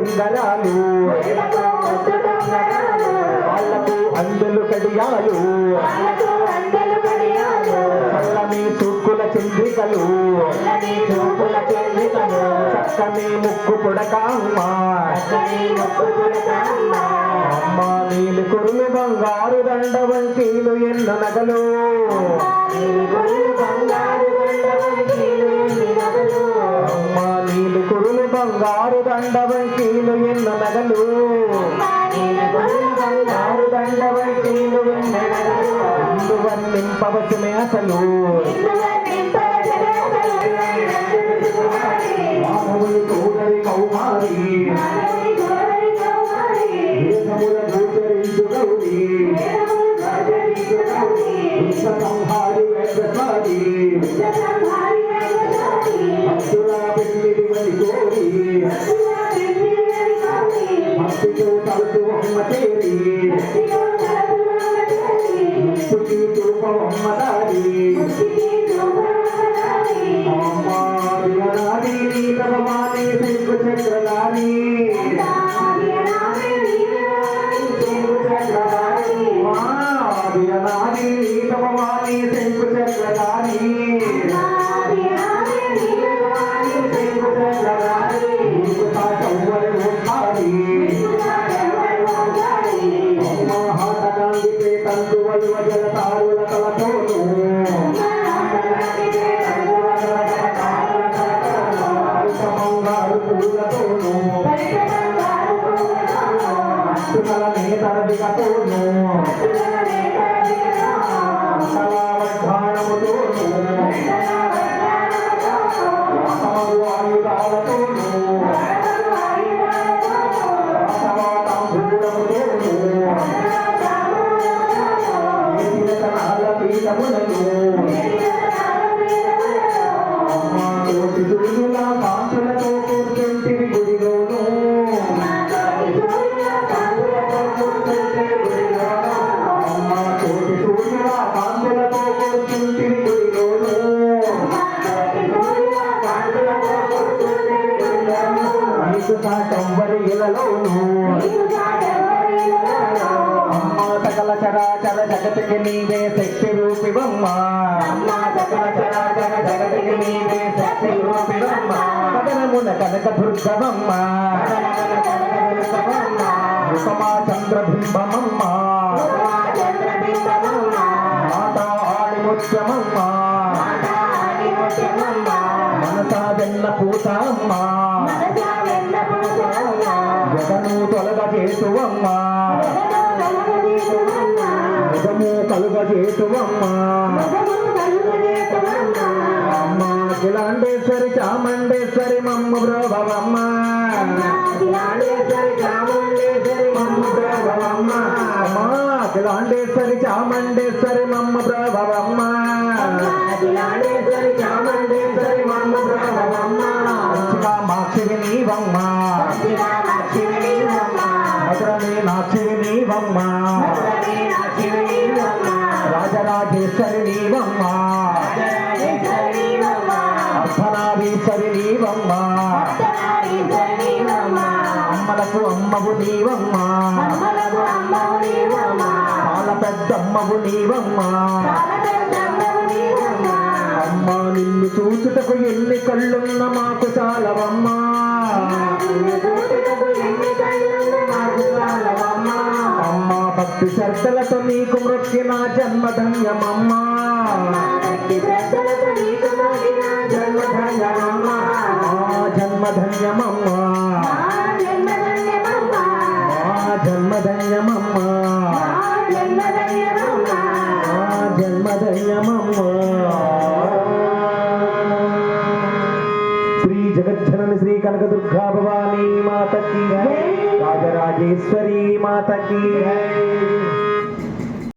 ఉంగరాలు వాళ్ళకు అందెలు కడియాలు చల్లని చూపుల చంద్రికలు చక్కని ముక్కు పుడక అమ్మ నీలు కురులు బంగారు దండ వంకీలు ఎన్న నగలు అమ్మ నీలు కురులు బంగారు దండ వంకీలు ఎన్న నగలు బంగారు దండ వంకీలు వర్ణింపవచ్చునే అసలు తోడరి కౌమారి సంహారి వెంకటారి భక్తుల పెళ్లి కోరి భక్తితో తలుపు అమ్మ చేరి ముక్తికి రూపం అమ్మ దారి భగవాని శంకు చక్రధారి భగవాని శంకు చక్రధారి తంతువలు వజల తారుల తలతోను పూలతోను తరదిగతోను కళావద్ధానముతోను ఆయుధాలతోను పీఠములను కాంతులతో కూర్చుంటివి గుడిలోను తోటి సూర్యుల కాంతులతో కూర్చుంటివి గుడిలోను నీకు సాటంబరి ఇలలోను సకల చరాచర జగతికి నీవే శక్తి రూపివమ్మ సకల చరాచర జగతికి నీవే శక్తి రూపివమ్మ కదనమున కనక దుర్గమమ్మ ఉపమా చంద్రబింబమమ్మ మాతా ఆడిముత్యమమ్మ మనసా వెన్న పూతమ్మ జగను తొలగ చేసువమ్మ నిజము కలుగజేతువమ్మ అమ్మ అఖిలాండేశ్వరి చాముండేశ్వరి మమ్మ బ్రోభవమ్మ అఖిలాండేశ్వరి చాముండేశ్వరి మమ్మ బ్రోభవమ్మ అమ్మ అఖిలాండేశ్వరి చాముండేశ్వరి మమ్మ బ్రోభవమ్మ అఖిలాండేశ్వరి చాముండేశ్వరి మమ్మ బ్రోభవమ్మ కామాక్షివి నీవమ్మ మధురమే నాక్షివి నీవమ్మ రాజరాజేశ్వరి నీవమ్మ అర్ధనారీశ్వరి నీవమ్మ అమ్మలకు అమ్మవు నీవమ్మ పాల పెద్దమ్మవు నీవమ్మ అమ్మ నిన్ను చూచుటకు ఎన్ని కళ్ళున్న మాకు చాలవమ్మ అమ్మ భక్తి శ్రద్ధలతో నీకు మృక్కిన జన్మధన్యమమ్మ జన్మధన్యమమ్మ జన్మధన్యమమ్మ జన్మధన్యమమ్మ జన్మధన్యమమ్మ శ్రీ జగజ్జనని శ్రీ కనకదుర్గా భవానీ మాతకి రాజరాజేశ్వరి మాతకి